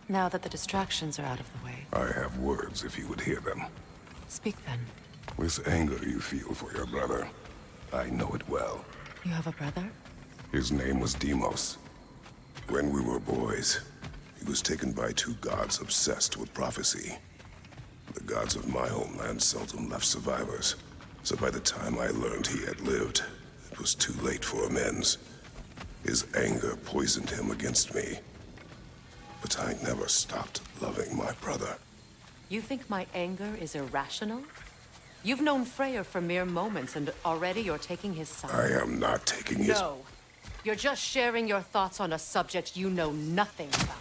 Now that the distractions are out of the way. I have words if you would hear them. Speak then. This anger you feel for your brother, I know it well. You have a brother? His name was Deimos. When we were boys, he was taken by two gods obsessed with prophecy. The gods of my homeland seldom left survivors, so by the time I learned he had lived, it was too late for amends. His anger poisoned him against me. But I never stopped loving my brother. You think my anger is irrational? You've known Freyr for mere moments, and already you're taking his side. I am not taking his... No. You're just sharing your thoughts on a subject you know nothing about.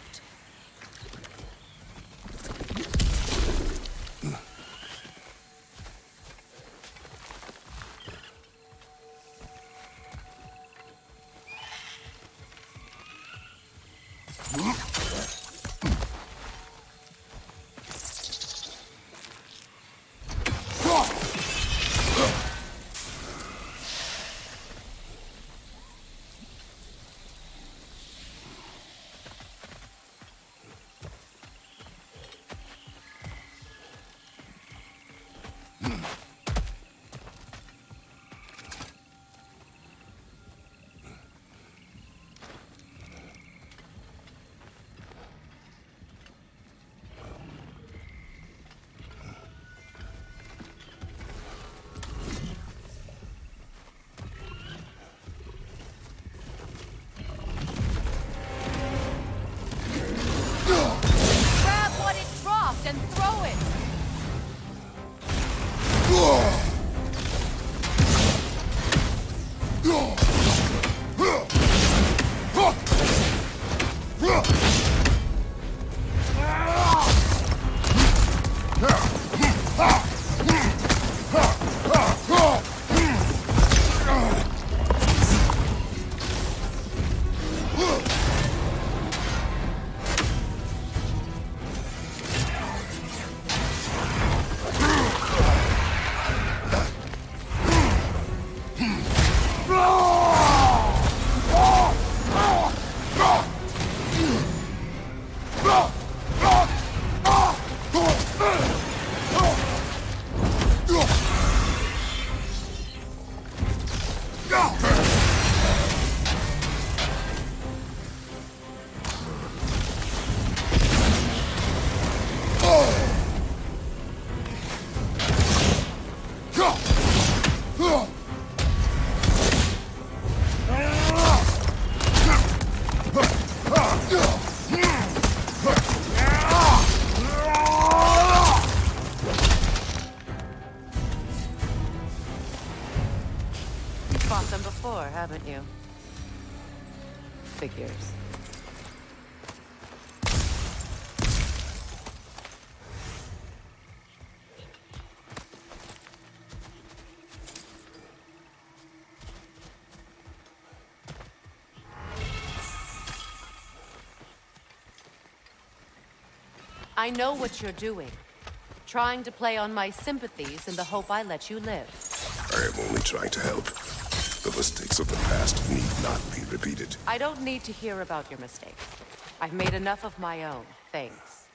And throw it! Fought them before, haven't you? Figures. I know what you're doing. Trying to play on my sympathies in the hope I let you live. I am only trying to help. The mistakes of the past need not be repeated. I don't need to hear about your mistakes. I've made enough of my own, thanks.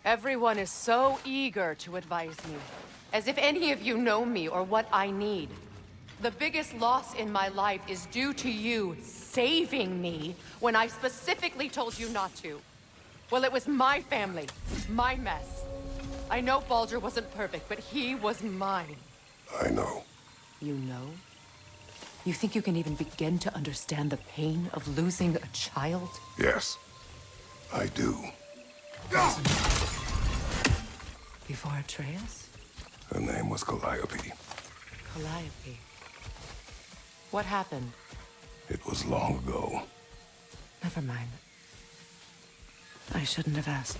Everyone is so eager to advise me, as if any of you know me or what I need. The biggest loss in my life is due to you saving me when I specifically told you not to. Well, it was my family, my mess. I know Baldur wasn't perfect, but he was mine. I know. You know? You think you can even begin to understand the pain of losing a child? Yes, I do. Before Atreus? Her name was Calliope. Calliope. What happened? It was long ago. Never mind. I shouldn't have asked.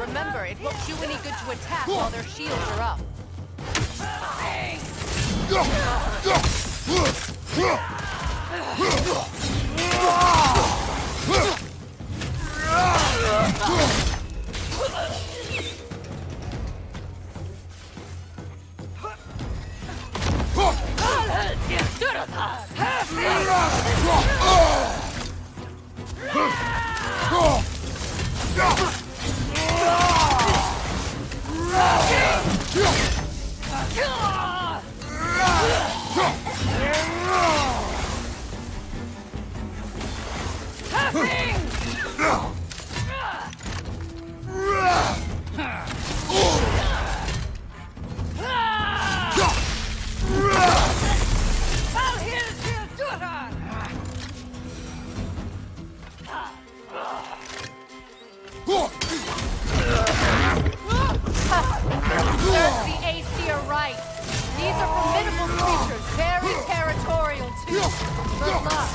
Remember, it won't do any good to attack while their shields are up. There's the Aesir right. These are formidable creatures, very territorial too. Good luck.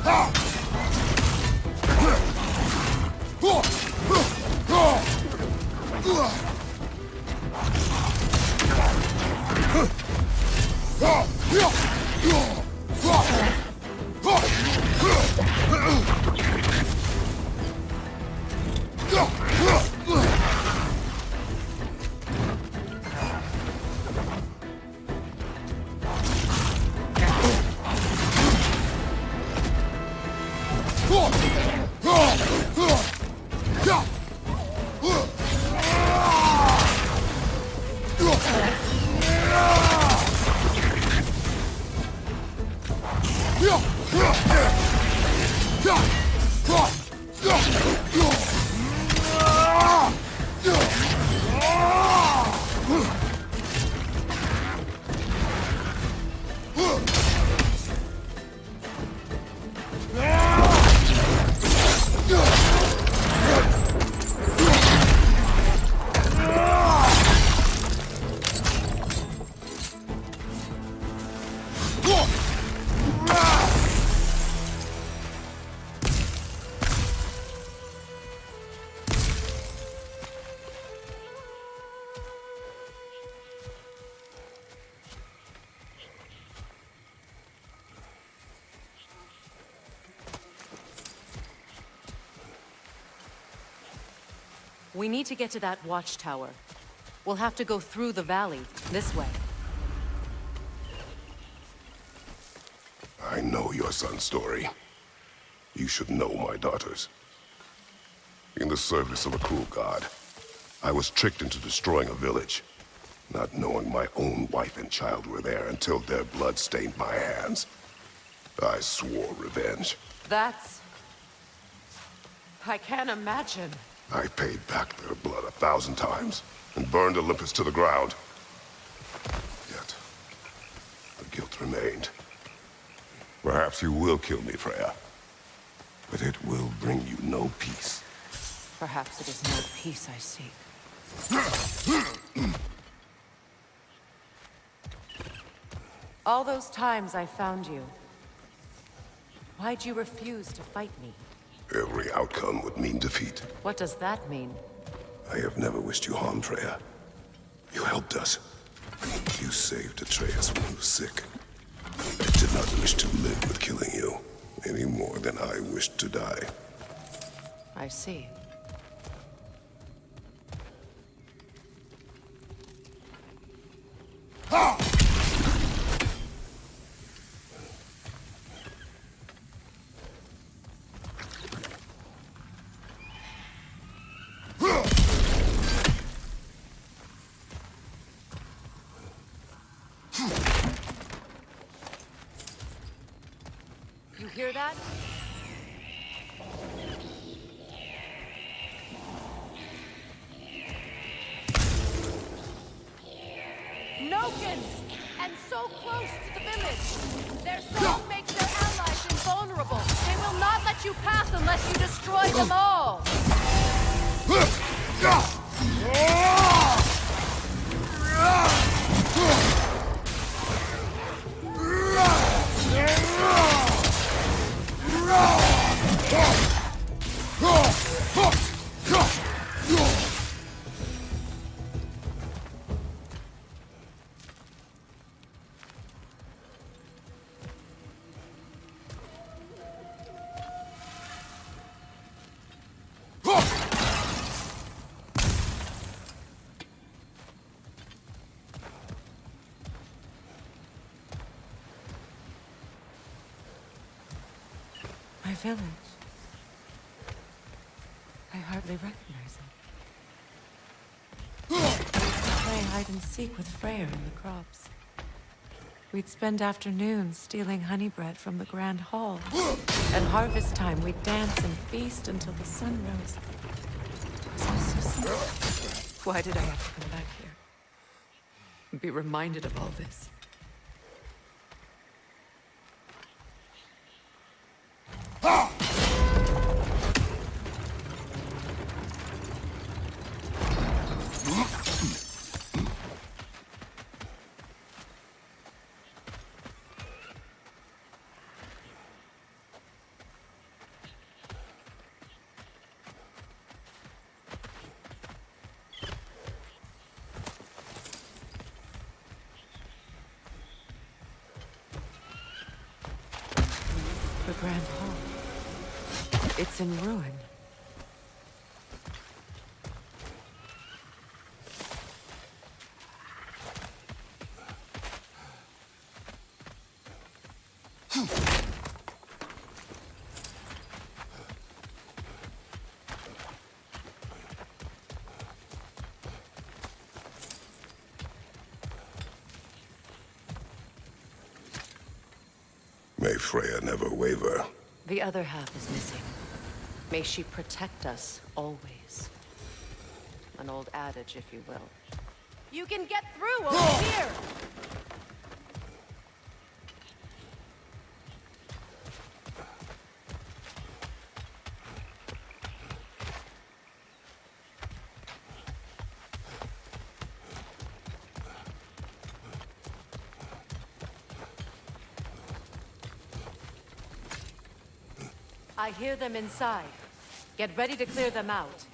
Ah! We need to get to that watchtower. We'll have to go through the valley, this way. I know your son's story. You should know my daughter's. In the service of a cruel god, I was tricked into destroying a village, not knowing my own wife and child were there until their blood stained my hands. I swore revenge. That's... I can't imagine. I paid back their blood 1,000 times and burned Olympus to the ground. Yet, the guilt remained. Perhaps you will kill me, Freya. But it will bring you no peace. Perhaps it is no peace I seek. All those times I found you, why'd you refuse to fight me? Every outcome would mean defeat. What does that mean? I have never wished you harm, Freya. You helped us. You saved Atreus when he was sick. I did not wish to live with killing you, any more than I wished to die. I see. You hear that? Nokens! And so close to the village! Their song makes their allies invulnerable! They will not let you pass unless you destroy them all! My village. I hardly recognize it. I'd play hide and seek with Freyr in the crops. We'd spend afternoons stealing honey bread from the grand hall. At harvest time, we'd dance and feast until the sun rose. Was I so simple? Why did I have to come back here? And be reminded of all this? It's in ruin. May Freya never waver. The other half is missing. May she protect us always. An old adage, if you will. You can get through over here! I hear them inside. Get ready to clear them out.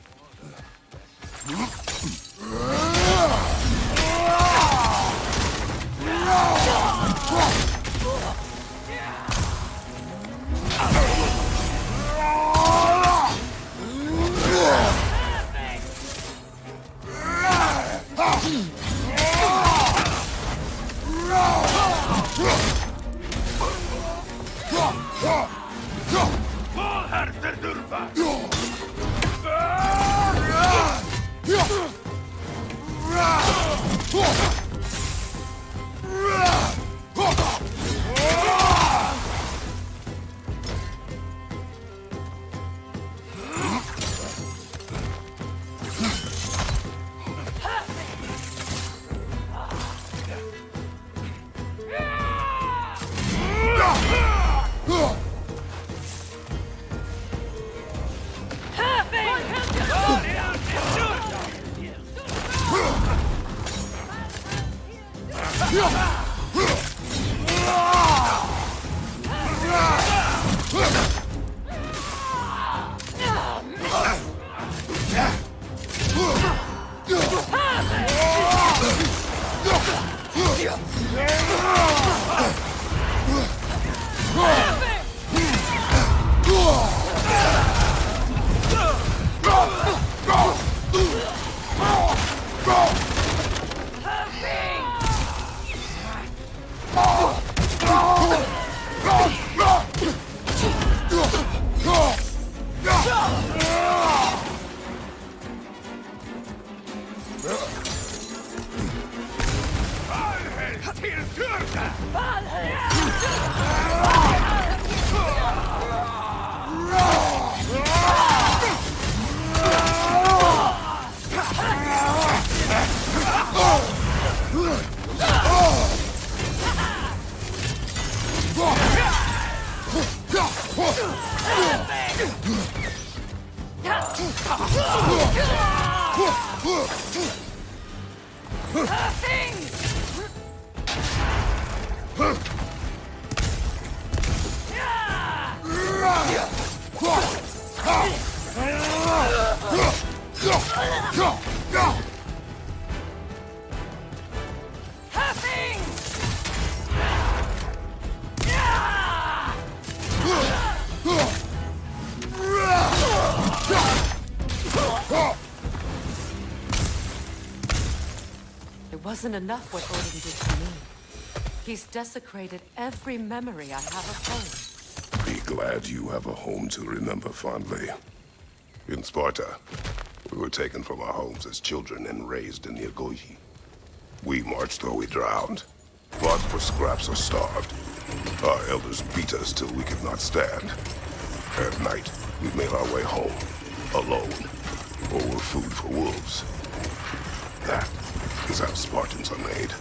It wasn't enough what Odin did to me. He's desecrated every memory I have of home. Be glad you have a home to remember fondly. In Sparta, we were taken from our homes as children and raised in the Agogi. We marched or we drowned, fought for scraps or starved. Our elders beat us till we could not stand. At night, we made our way home, alone, or were food for wolves. That is how Spartans are made.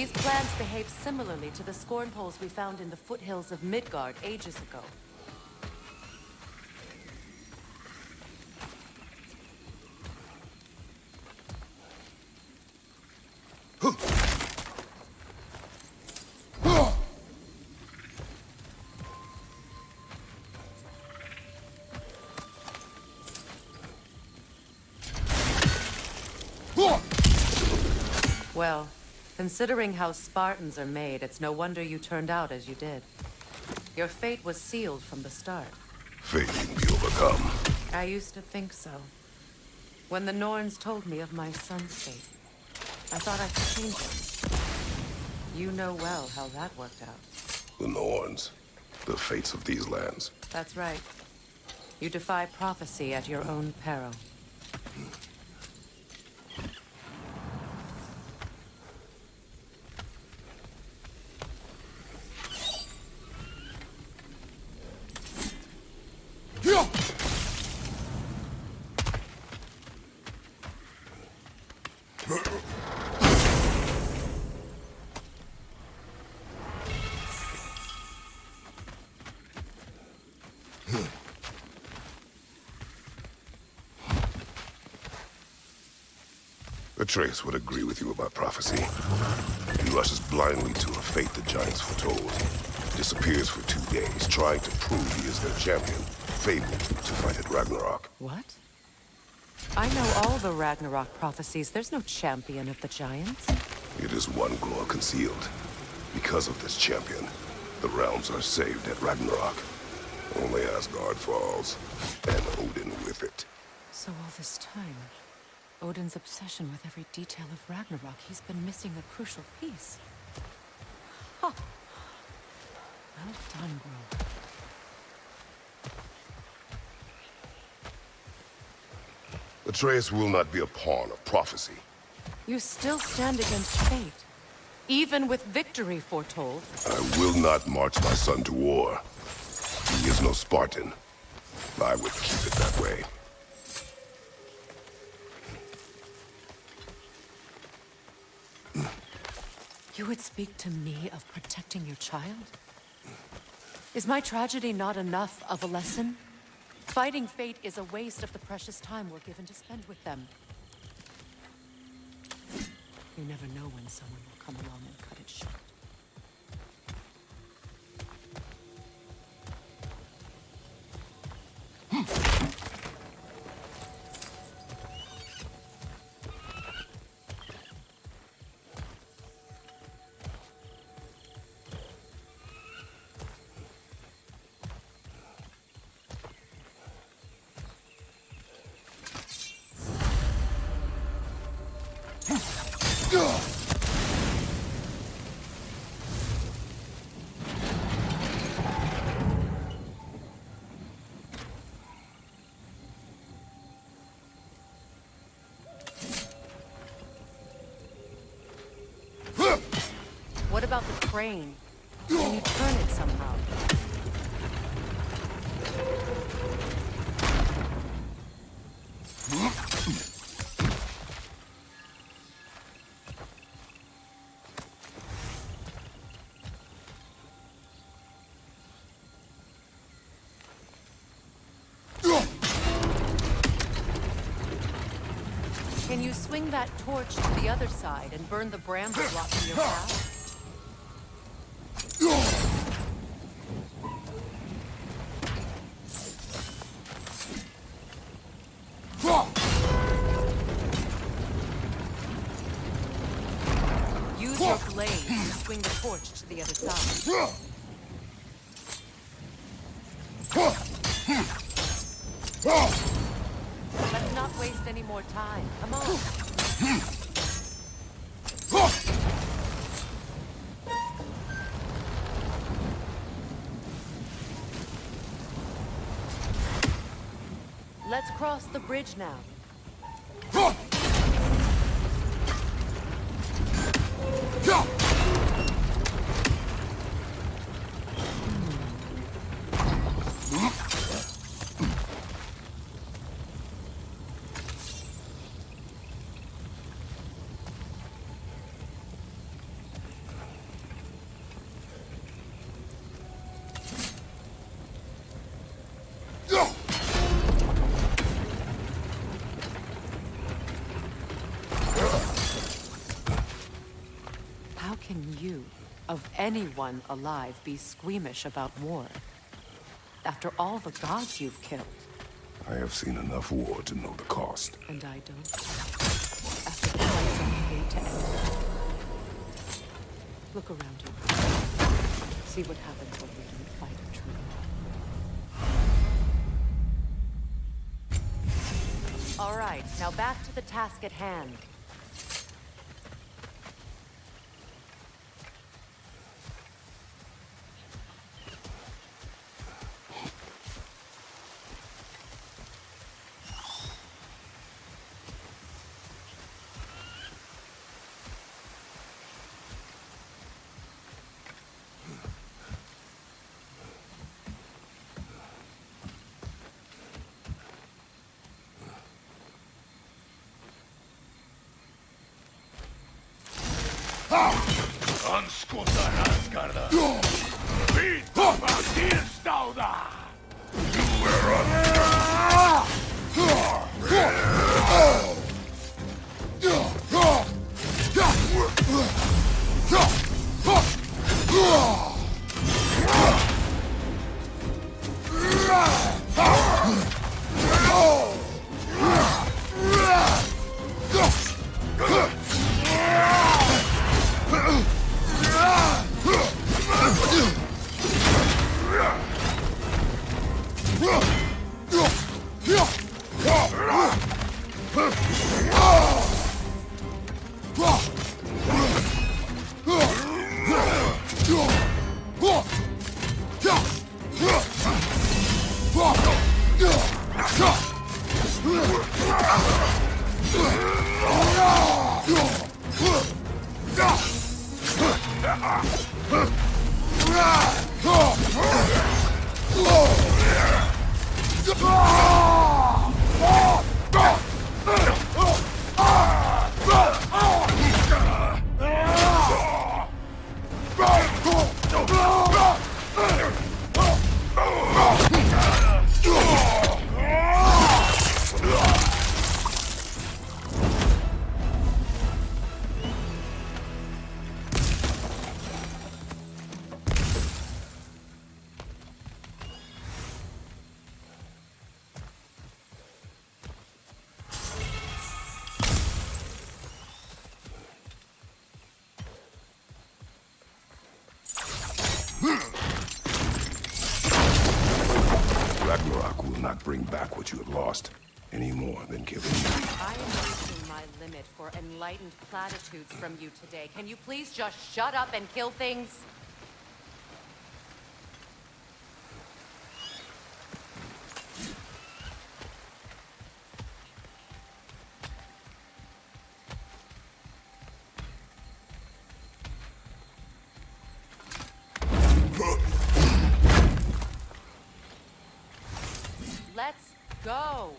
These plants behave similarly to the scorn poles we found in the foothills of Midgard ages ago. Well, considering how Spartans are made, it's no wonder you turned out as you did. Your fate was sealed from the start. Fate can be overcome. I used to think so. When the Norns told me of my son's fate, I thought I could change it. You know well how that worked out. The Norns. The fates of these lands. That's right. You defy prophecy at your own peril. Atreus would agree with you about prophecy. He rushes blindly to a fate the giants foretold. Disappears for 2 days, trying to prove he is their champion, fabled to fight at Ragnarok. What? I know all the Ragnarok prophecies. There's no champion of the giants. It is one glow concealed. Because of this champion, the realms are saved at Ragnarok. Only Asgard falls, and Odin with it. So all this time, Odin's obsession with every detail of Ragnarok, he's been missing a crucial piece. Huh. Well done, bro. Atreus will not be a pawn of prophecy. You still stand against fate, even with victory foretold. I will not march my son to war. He is no Spartan. I would keep it that way. You would speak to me of protecting your child? Is my tragedy not enough of a lesson? Fighting fate is a waste of the precious time we're given to spend with them. You never know when someone will come along and cut it short. What about the crane? Can you turn it somehow? Can you swing that torch to the other side and burn the bramble blocking your path? Use your blade to swing the torch to the other side. Let's not waste any more time. Come on. Let's cross the bridge now. you, of anyone alive, be squeamish about war? After all the gods you've killed. I have seen enough war to know the cost. And I don't. After the price I paid to end it. Look around you. See what happens when we don't fight true. All right, now back to the task at hand. Anskuta Asgarda! Vita Batilstauda! Ragnarok will not bring back what you have lost, any more than killing you. I am reaching my limit for enlightened platitudes from you today. Can you please just shut up and kill things? Let's go!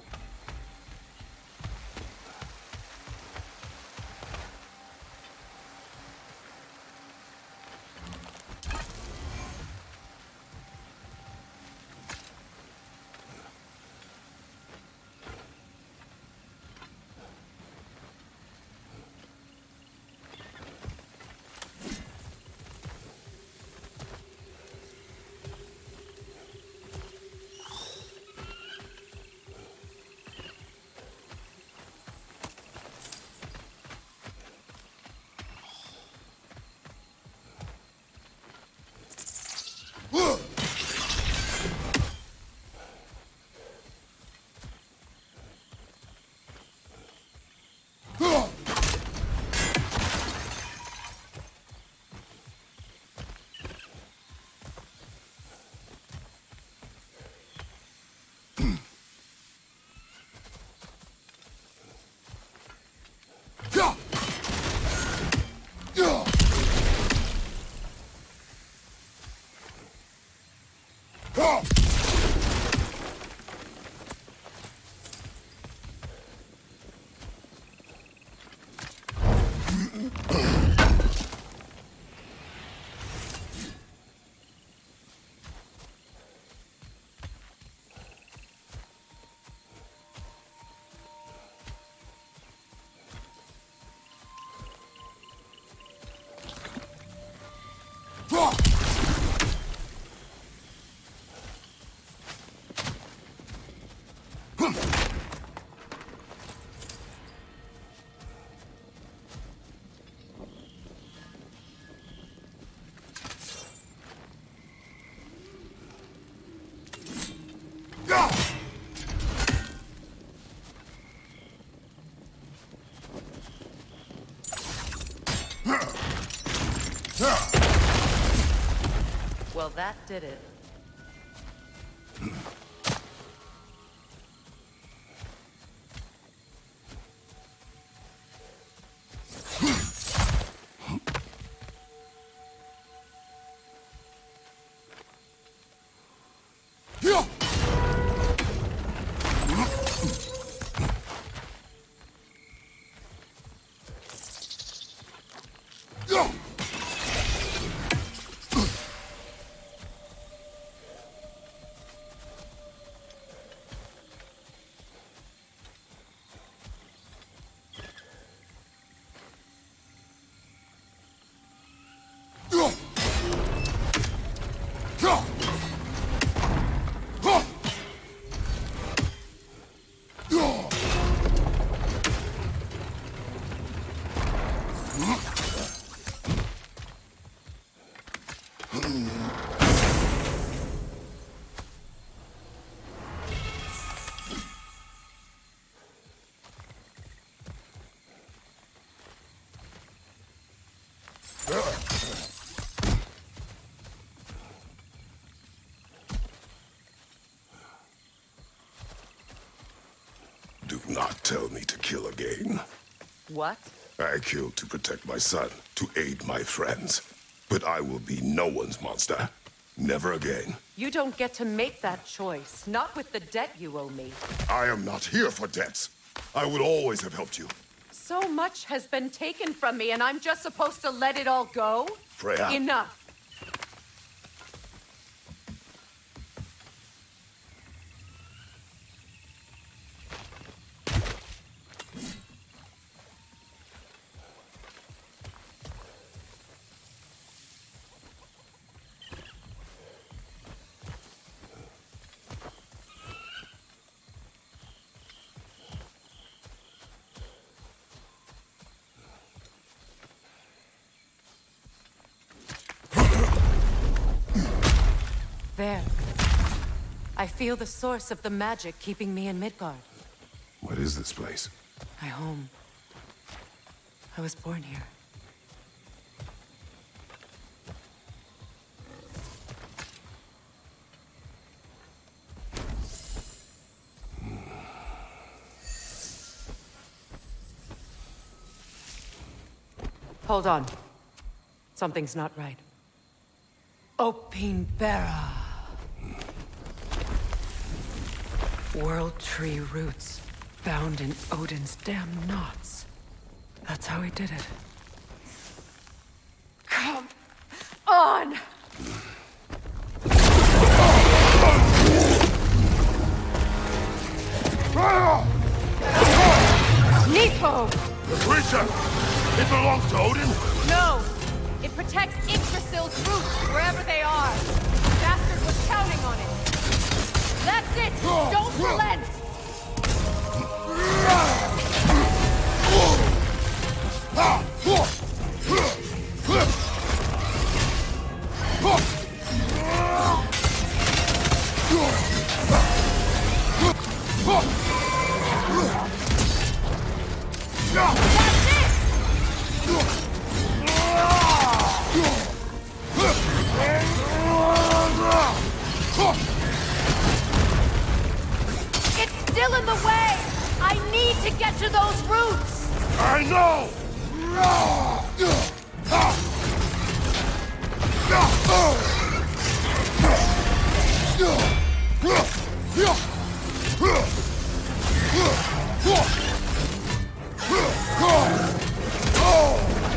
Well, that did it. Do not tell me to kill again. What? I killed to protect my son, to aid my friends. But I will be no one's monster. Never again. You don't get to make that choice. Not with the debt you owe me. I am not here for debts. I would always have helped you. So much has been taken from me, and I'm just supposed to let it all go? Freya. Enough. There. I feel the source of the magic keeping me in Midgard. What is this place? My home. I was born here. Hold on. Something's not right. Opinbera. World tree roots, bound in Odin's damn knots. That's how he did it. Come on! Nico! The creature! It belongs to Odin? No! It protects Yggdrasil's roots, wherever they are. The bastard was counting on it. That's it! Don't relent! That's it! It's still in the way! I need to get to those roots! I know!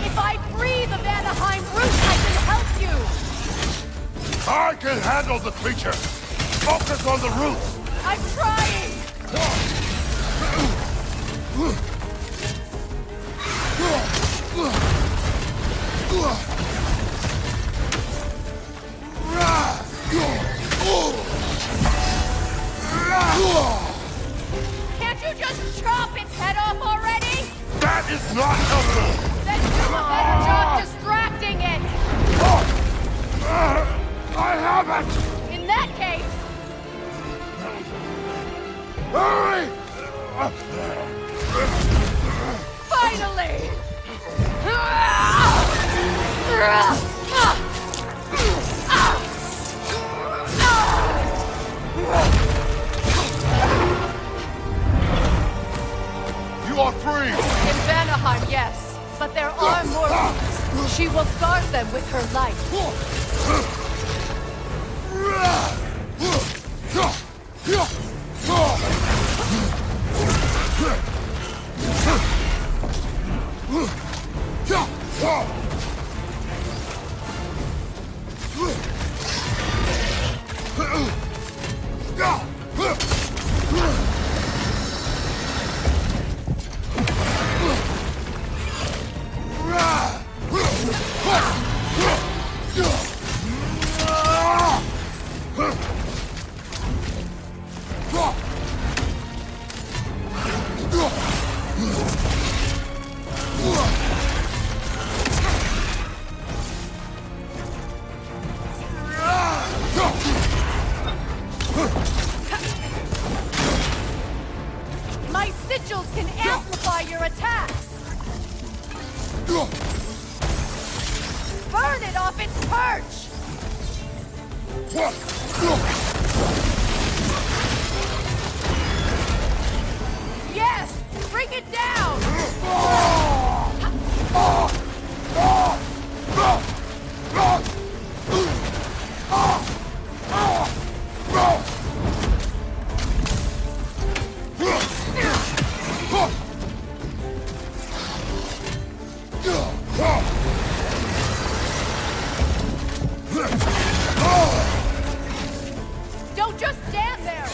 If I free the Vanaheim roots, I can help you! I can handle the creature! Focus on the roots! I'm trying! Can't you just chop its head off already? That is not helpful! Then do a better job distracting it! I have it! In that case, Hurry! finally! you are free! In Vanaheim, yes. But there are more roots. She will guard them with her light. My sigils can amplify your attacks! Burn it off its perch! Yes! Bring it down! Don't just stand there!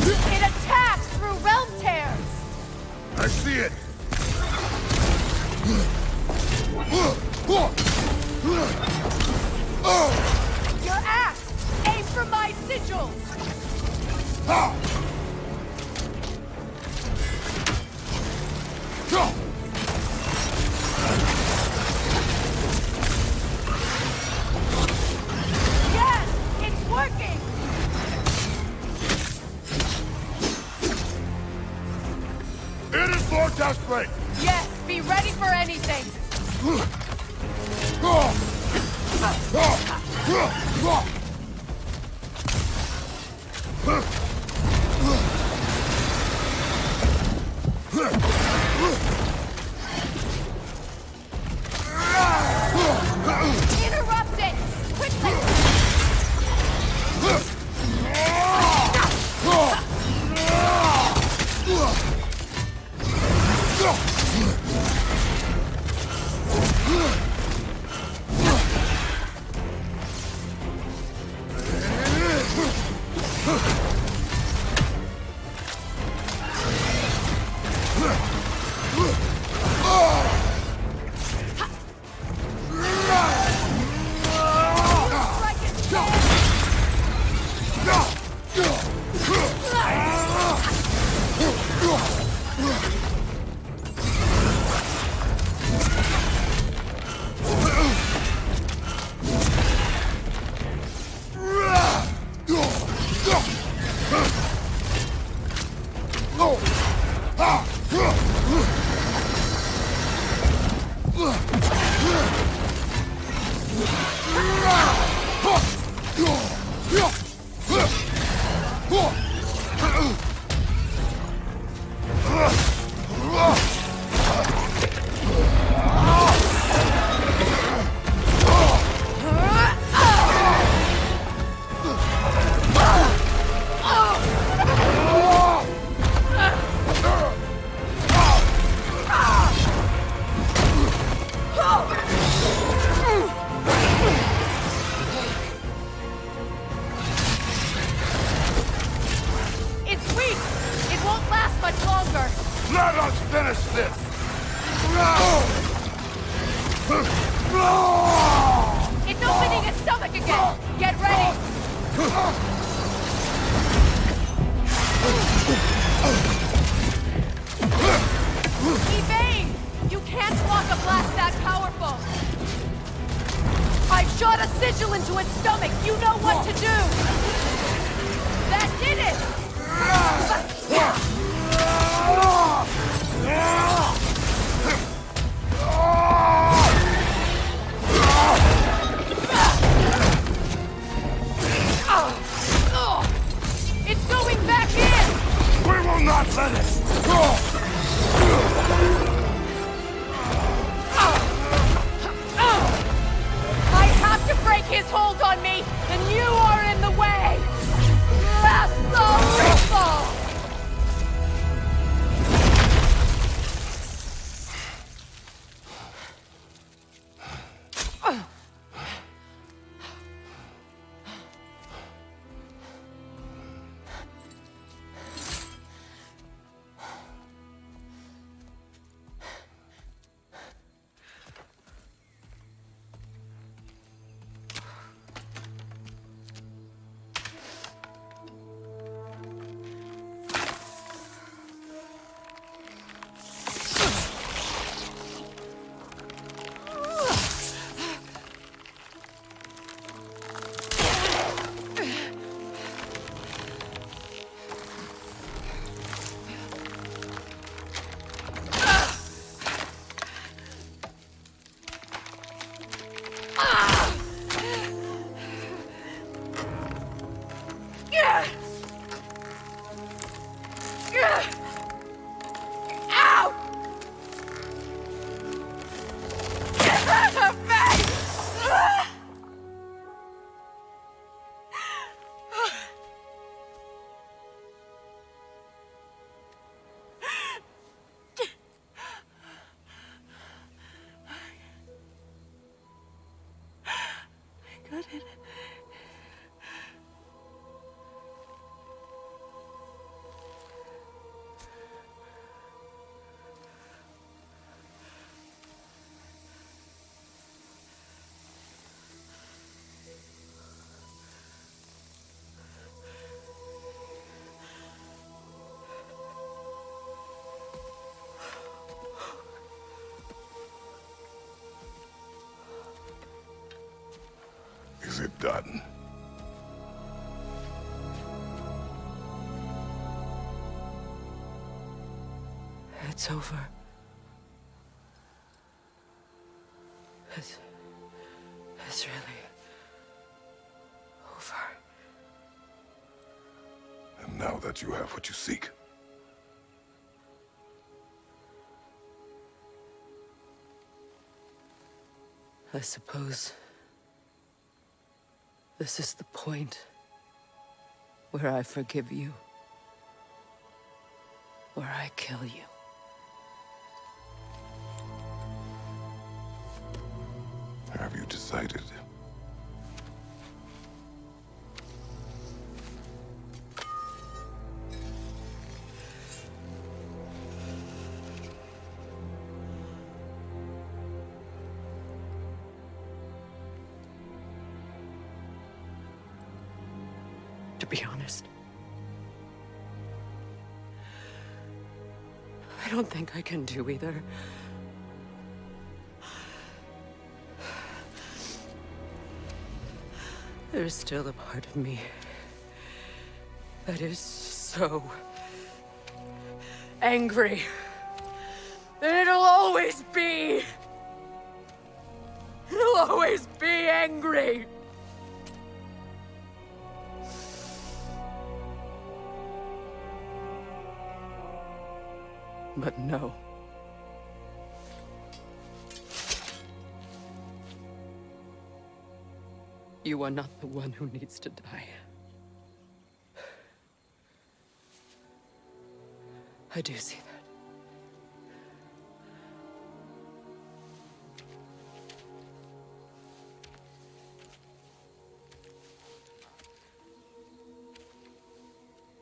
It attacks through realm tears! I see it! Your axe! Aim for my sigils! Yes! It's working! It is Vortex Blade! Yes! Be ready for anything! Interrupt it! Quickly! Strike it It's opening its stomach again! Get ready! Evade! You can't block a blast that powerful! I've shot a sigil into its stomach! You know what to do! That did it! It's going back in! We will not let it! I have to break his hold on me, and you are in the way! Wrestle! Is it done? It's over. It's really over. And now that you have what you seek, I suppose this is the point where I forgive you, where I kill you. have you decided? To be honest, I don't think I can do either. There's still a part of me that is so angry. And it'll always be. It'll always be angry. But no. You are not the one who needs to die. I do see that.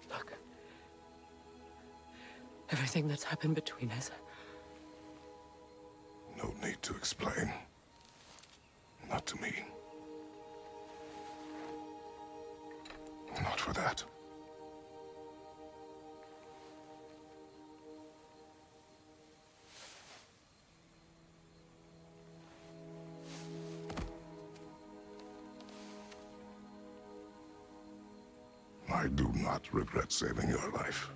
Look. Everything that's happened between us. to explain. Not to me. Not for that. I do not regret saving your life,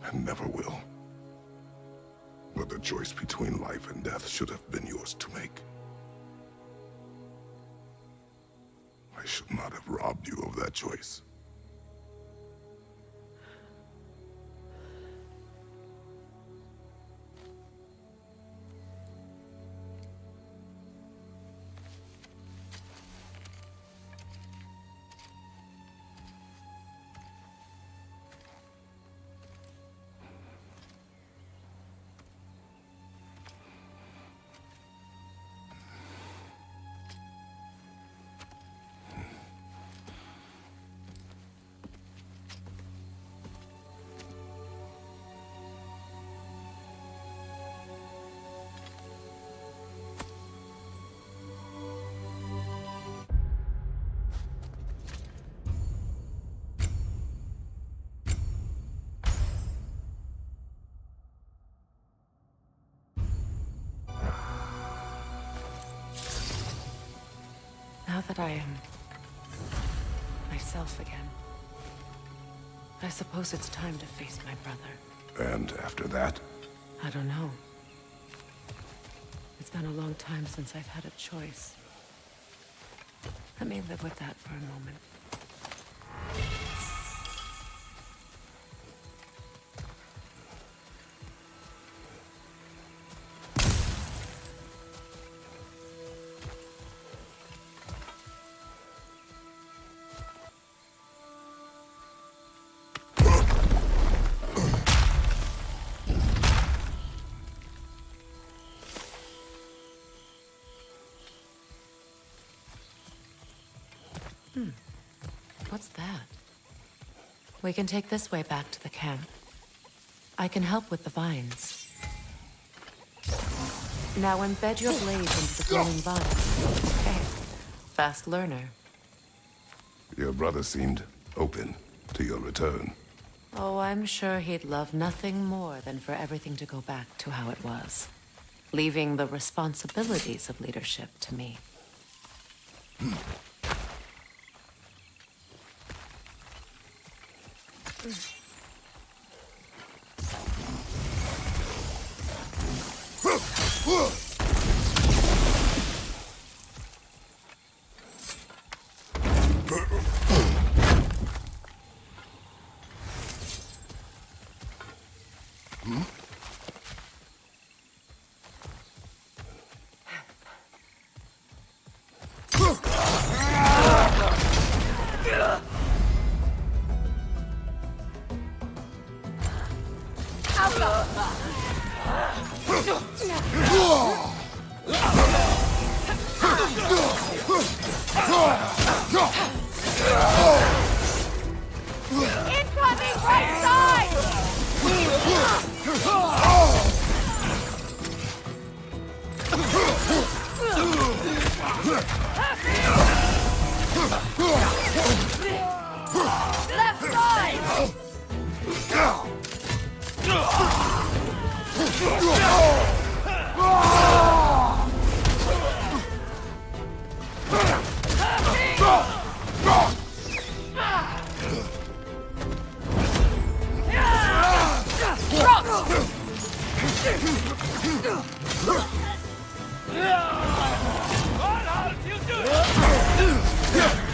and never will. But the choice between life and death should have been yours to make. I should not have robbed you of that choice. Now that I am myself again, I suppose it's time to face my brother. And after that? I don't know. It's been a long time since I've had a choice. Let me live with that for a moment. What's that? We can take this way back to the camp. I can help with the vines. Now embed your blade into the glowing vines. Okay. Fast learner. Your brother seemed open to your return. Oh, I'm sure he'd love nothing more than for everything to go back to how it was. Leaving the responsibilities of leadership to me. Incoming right side! Left side!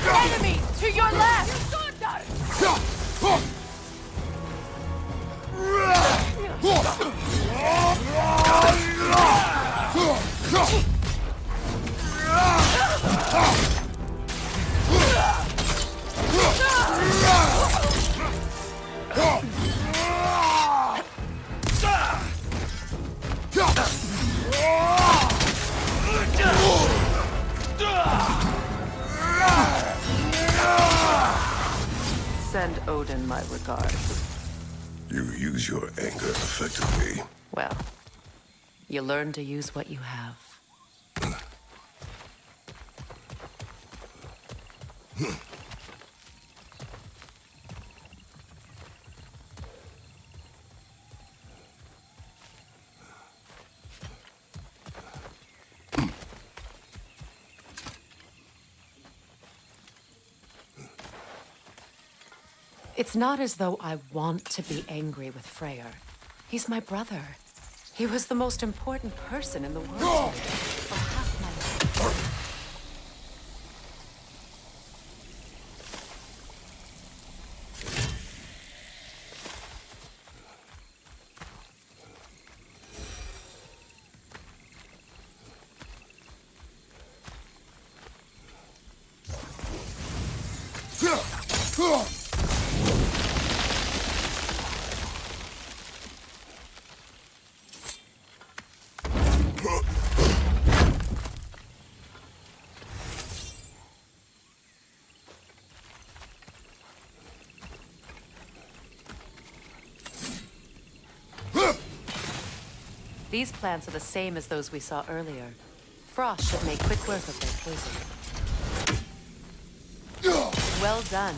Enemy to your left! Send Odin my regards. You use your anger effectively. Well, you learn to use what you have. It's not as though I want to be angry with Freyr. He's my brother. He was the most important person in the world to me for half my life. These plants are the same as those we saw earlier. Frost should make quick work of their poison. Well done.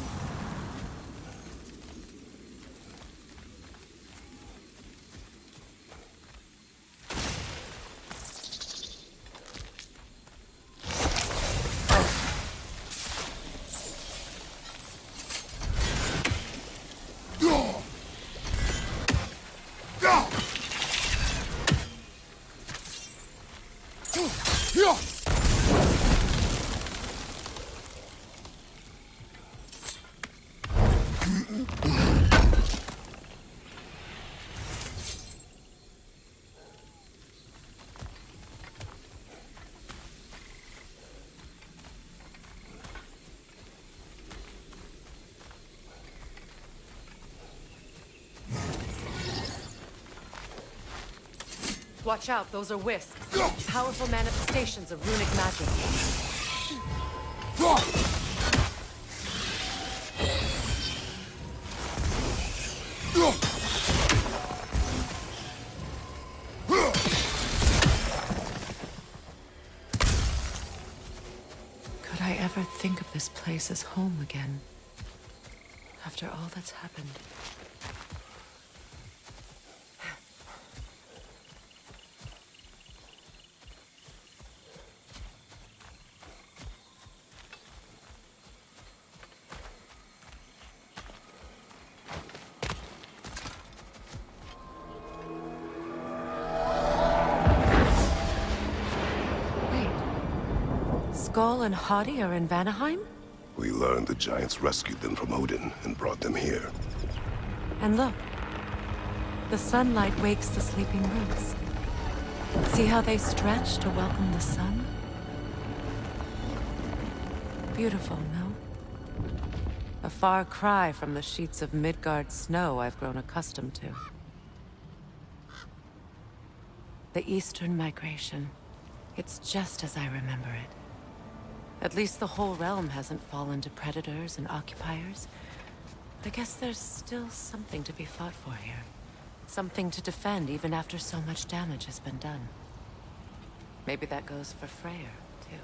Watch out, those are wisps. Powerful manifestations of runic magic. Could I ever think of this place as home again? After all that's happened. Skull and Hadi are in Vanaheim? We learned the giants rescued them from Odin and brought them here. And look. The sunlight wakes the sleeping roots. See how they stretch to welcome the sun? Beautiful, no? A far cry from the sheets of Midgard snow I've grown accustomed to. The Eastern Migration. It's just as I remember it. At least the whole realm hasn't fallen to predators and occupiers. I guess there's still something to be fought for here. Something to defend even after so much damage has been done. Maybe that goes for Freyr, too.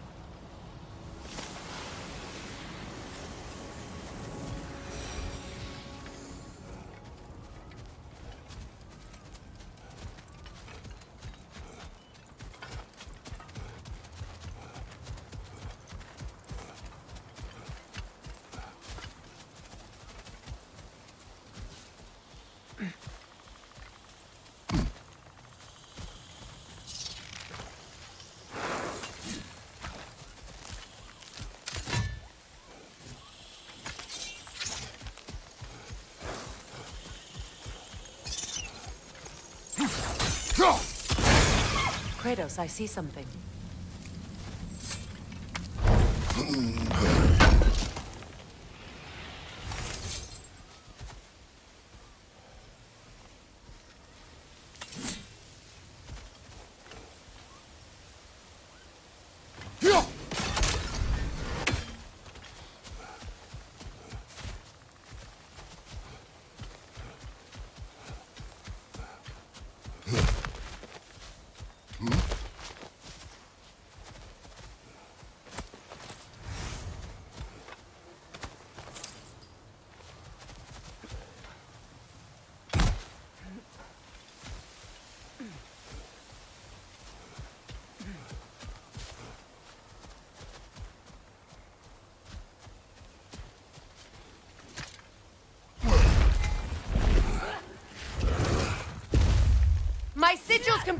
Kratos, I see something.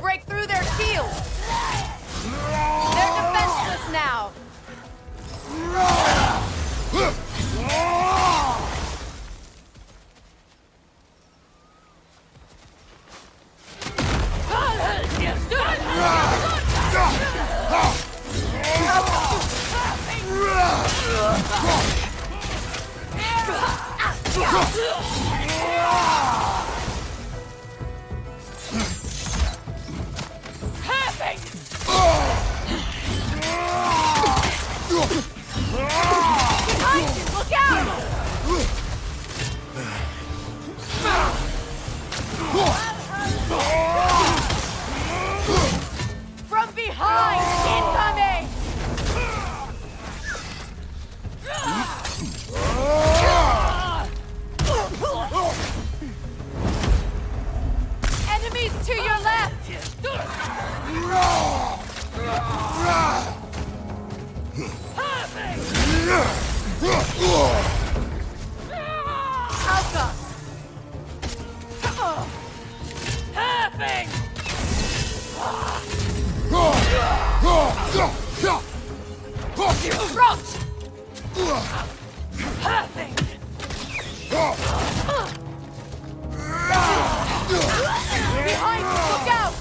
break through their shields! They're defenseless now! Behind you! Look out! From behind! Incoming! Enemies to your left! Alpha! Throat! Behind you! Look out!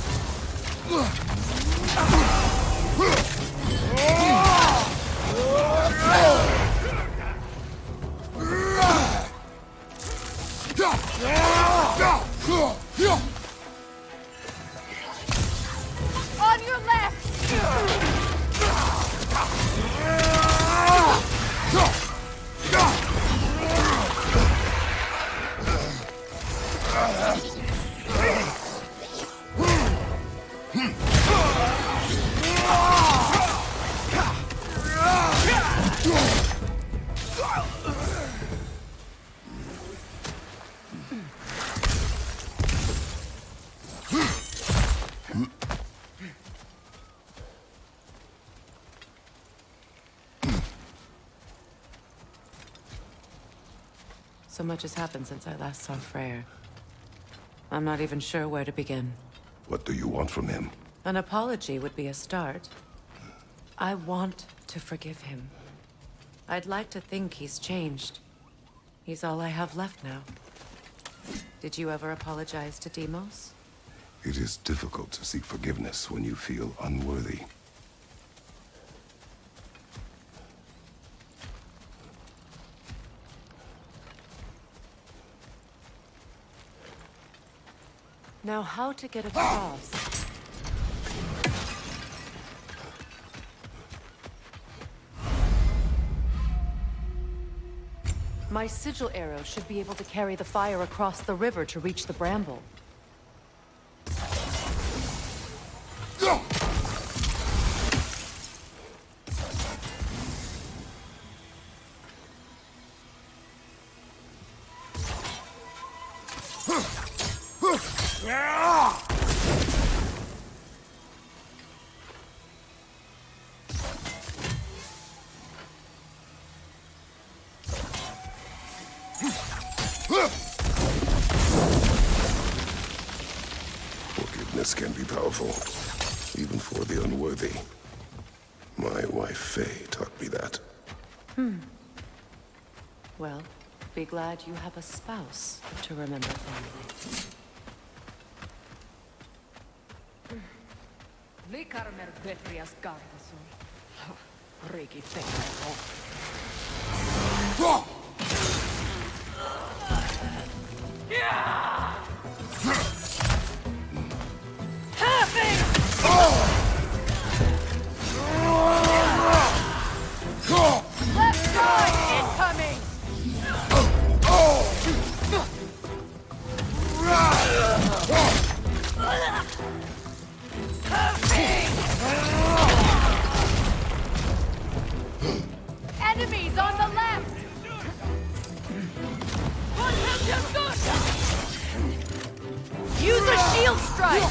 On your left! So much has happened since I last saw Freyr. I'm not even sure where to begin. What do you want from him? An apology would be a start. I want to forgive him. I'd like to think he's changed. He's all I have left now. Did you ever apologize to Deimos? It is difficult to seek forgiveness when you feel unworthy. Now, how to get across? My sigil arrow should be able to carry the fire across the river to reach the bramble. Forgiveness can be powerful, even for the unworthy. My wife Faye taught me that. Well, be glad you have a spouse to remember fondly. Likarmer Petrias Gardason. Riki Pekko. Left side incoming! Enemies on the left! Use a shield strike!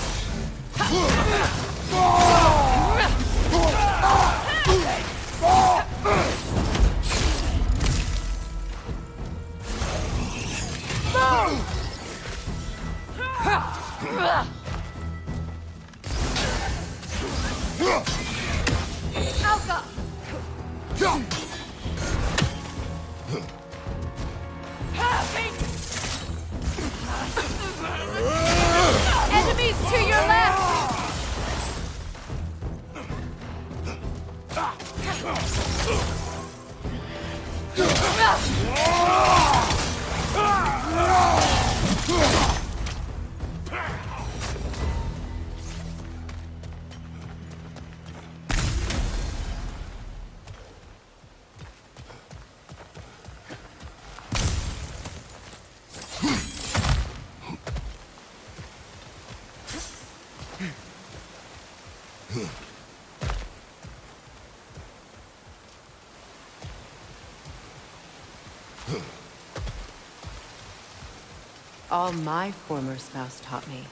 All my former spouse taught me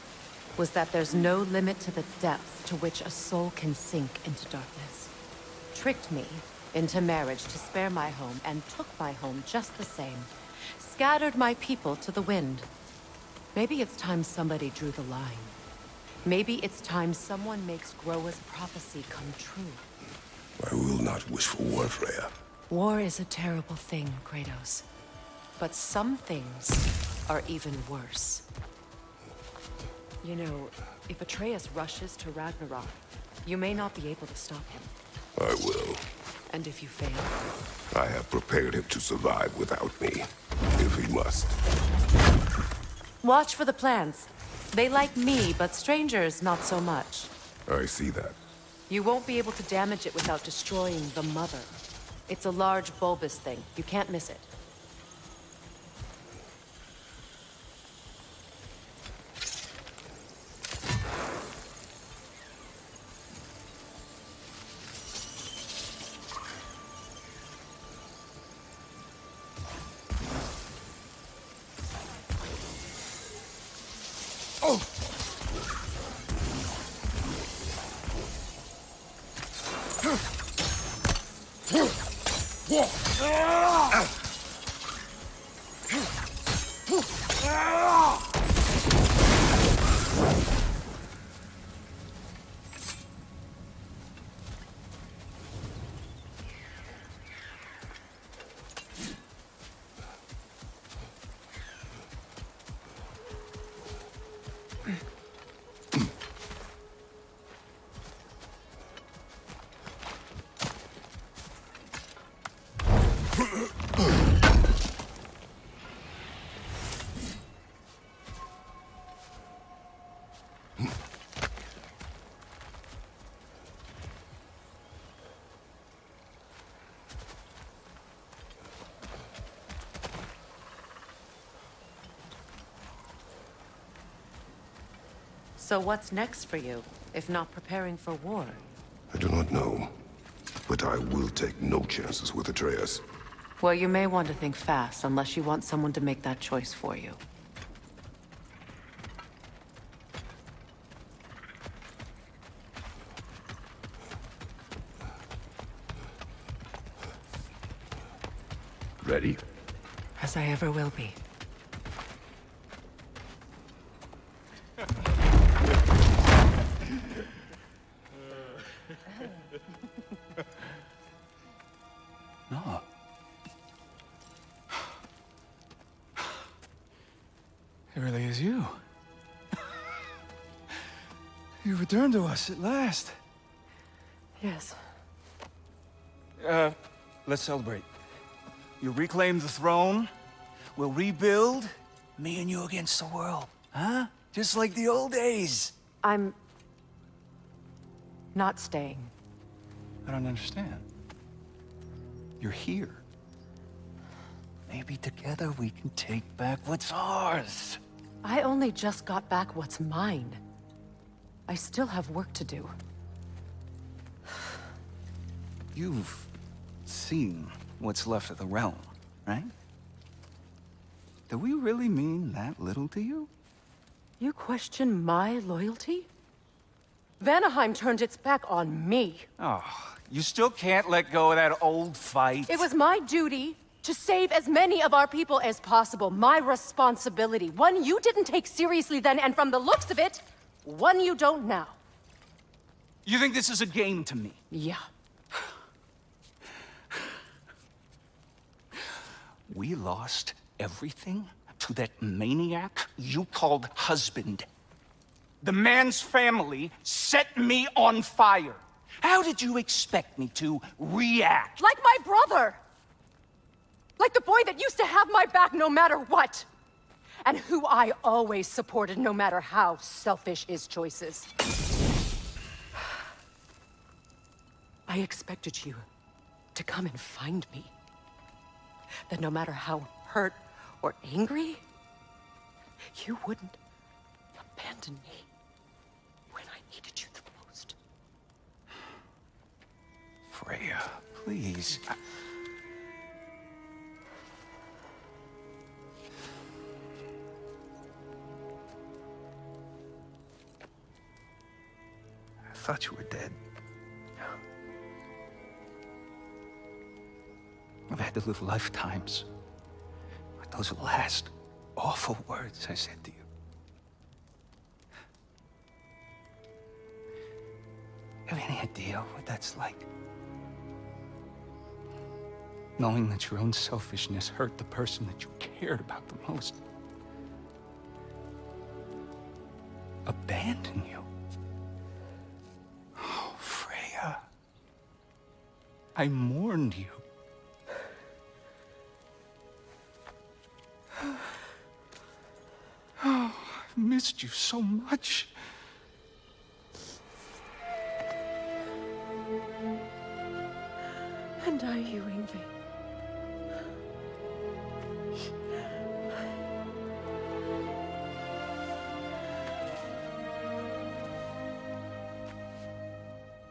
was that there's no limit to the depth to which a soul can sink into darkness. Tricked me into marriage to spare my home and took my home just the same. Scattered my people to the wind. Maybe it's time somebody drew the line. Maybe it's time someone makes Groa's prophecy come true. I will not wish for war, Freya. War is a terrible thing, Kratos. But some things are even worse. You know, if Atreus rushes to Ragnarok, you may not be able to stop him. I will. And if you fail? I have prepared him to survive without me, if he must. Watch for the plants. They like me, but strangers not so much. I see that. You won't be able to damage it without destroying the mother. It's a large bulbous thing. You can't miss it. So what's next for you, if not preparing for war? I do not know, but I will take no chances with Atreus. Well, you may want to think fast, unless you want someone to make that choice for you. Ready? As I ever will be. No. It really is you. You returned to us at last. Yes. Let's celebrate. You reclaim the throne. We'll rebuild. Me and you against the world. Huh? Just like the old days. I'm... not staying. I don't understand. You're here. Maybe together we can take back what's ours. I only just got back what's mine. I still have work to do. You've seen what's left of the realm, right? Do we really mean that little to you? You question my loyalty? Vanaheim turned its back on me. Oh, you still can't let go of that old fight. It was my duty to save as many of our people as possible. My responsibility. One you didn't take seriously then, and from the looks of it, one you don't now. You think this is a game to me? Yeah. We lost everything to that maniac you called husband. The man's family set me on fire. How did you expect me to react? Like my brother! Like the boy that used to have my back no matter what! And who I always supported no matter how selfish his choices. I expected you to come and find me. That no matter how hurt or angry, you wouldn't abandon me when I needed you the most. Please. I thought you were dead. I've had to live lifetimes with those last awful words I said to you. Have any idea what that's like? Knowing that your own selfishness hurt the person that you cared about the most. Abandon you. Oh, Freya. I mourned you. Oh, I've missed you so much. And are you, Yngvi?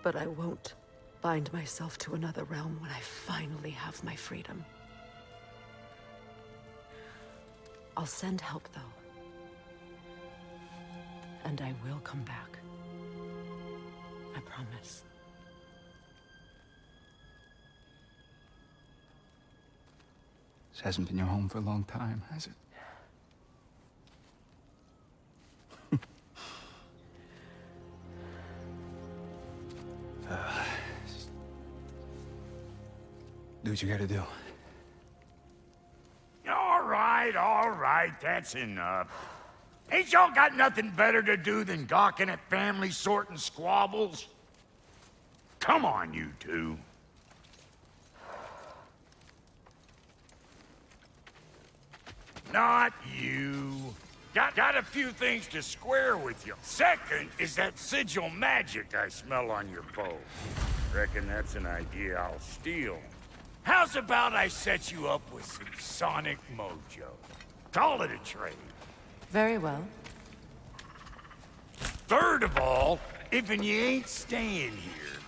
But I won't bind myself to another realm when I finally have my freedom. I'll send help, though. And I will come back. I promise. This hasn't been your home for a long time, has it? Do what you gotta do. All right, that's enough. Ain't y'all got nothing better to do than gawking at family sorting squabbles? Come on, you two. Not you. Got a few things to square with you. Second is that sigil magic I smell on your bow. Reckon that's an idea I'll steal. How's about I set you up with some sonic mojo? Call it a trade. Very well. Third of all, if you ain't staying here,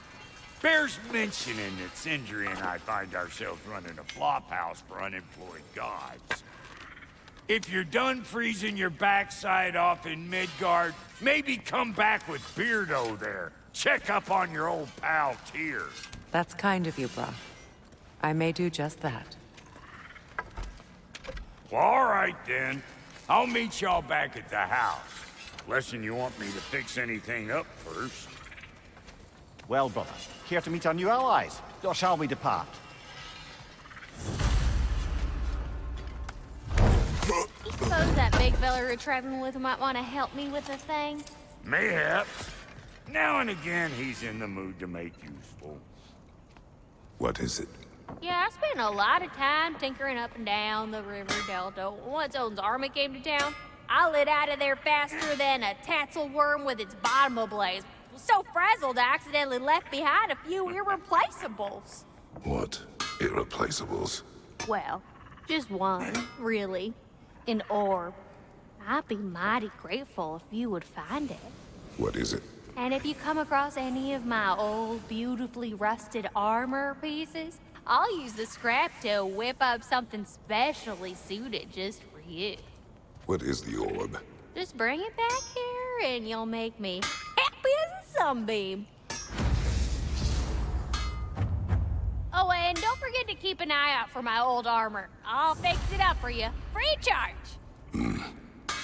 bears mentioning that Sindri and I find ourselves running a flop house for unemployed gods. If you're done freezing your backside off in Midgard, maybe come back with Beardo there. Check up on your old pal Tyr. That's kind of you, brah. I may do just that. Well, all right then. I'll meet y'all back at the house. Unless you want me to fix anything up first. Well, brother, care to meet our new allies? Or shall we depart? Suppose that big fella you're traveling with might want to help me with a thing? Mayhaps. Now and again, he's in the mood to make useful. What is it? Yeah, I spent a lot of time tinkering up and down the river delta. Once Odin's army came to town, I lit out of there faster than a tassel worm with its bottom ablaze. Was so frazzled I accidentally left behind a few irreplaceables. What? Irreplaceables? Well, just one, really. An orb. I'd be mighty grateful if you would find it. What is it? And if you come across any of my old, beautifully rusted armor pieces, I'll use the scrap to whip up something specially suited just for you. What is the orb? Just bring it back here and you'll make me happy as a sunbeam. Oh, and don't forget to keep an eye out for my old armor. I'll fix it up for you, free charge.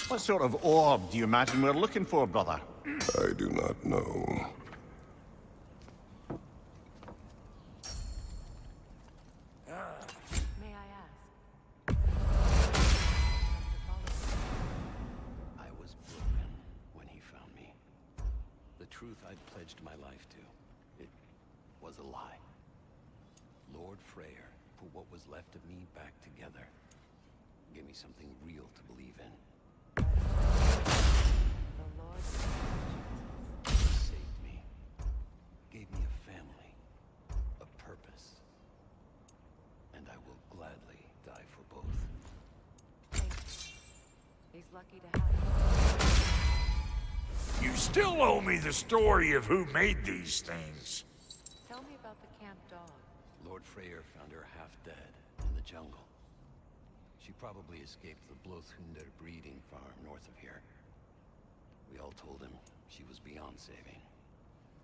What sort of orb do you imagine we're looking for, brother? I do not know. May I ask? I was broken when he found me. The truth I'd pledged my life to, it was a lie. Lord Freyr put what was left of me back together. Gave me something real to believe in. The Lord Saved me. Gave me a family. A purpose. And I will gladly die for both. thanks. He's lucky to have you. You still owe me the story of who made these things. Tell me about the camp dog. Lord Lord Freyr found her half dead in the jungle. She probably escaped the Blothunder breeding farm north of here. We all told him she was beyond saving.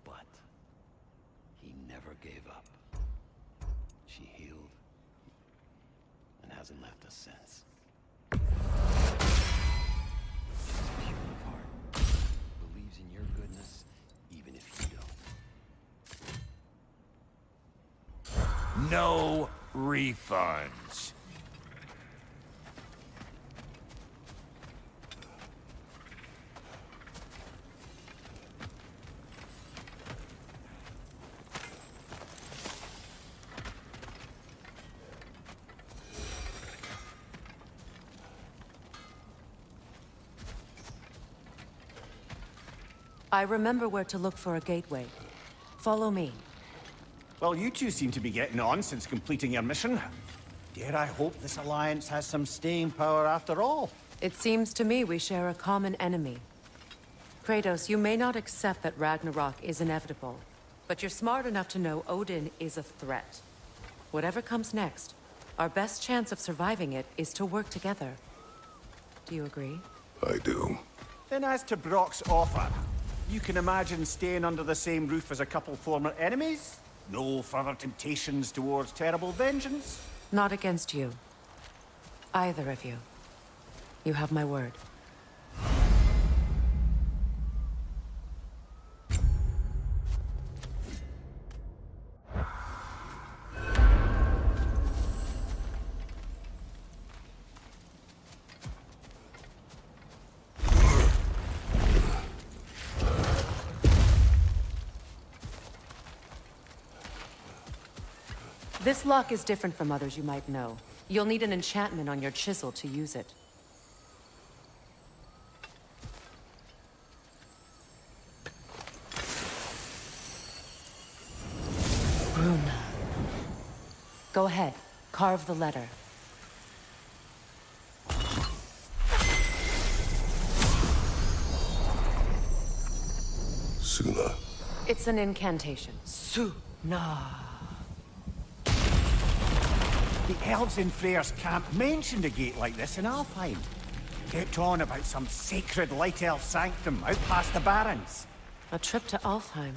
But he never gave up. She healed and hasn't left us since. She's pure of heart. Believes in your goodness, even if you don't. No refunds. I remember where to look for a gateway. Follow me. Well, you two seem to be getting on since completing your mission. Dare I hope this alliance has some staying power after all? It seems to me we share a common enemy. Kratos, you may not accept that Ragnarok is inevitable, but you're smart enough to know Odin is a threat. Whatever comes next, our best chance of surviving it is to work together. Do you agree? I do. Then as to Brock's offer, you can imagine staying under the same roof as a couple former enemies? No further temptations towards terrible vengeance? Not against you. Either of you. You have my word. This lock is different from others you might know. You'll need an enchantment on your chisel to use it. Runa. Go ahead. Carve the letter. Suna. It's an incantation. Suna. The elves in Freyr's camp mentioned a gate like this in Alfheim. Kept on about some sacred light elf sanctum out past the Barrens. A trip to Alfheim.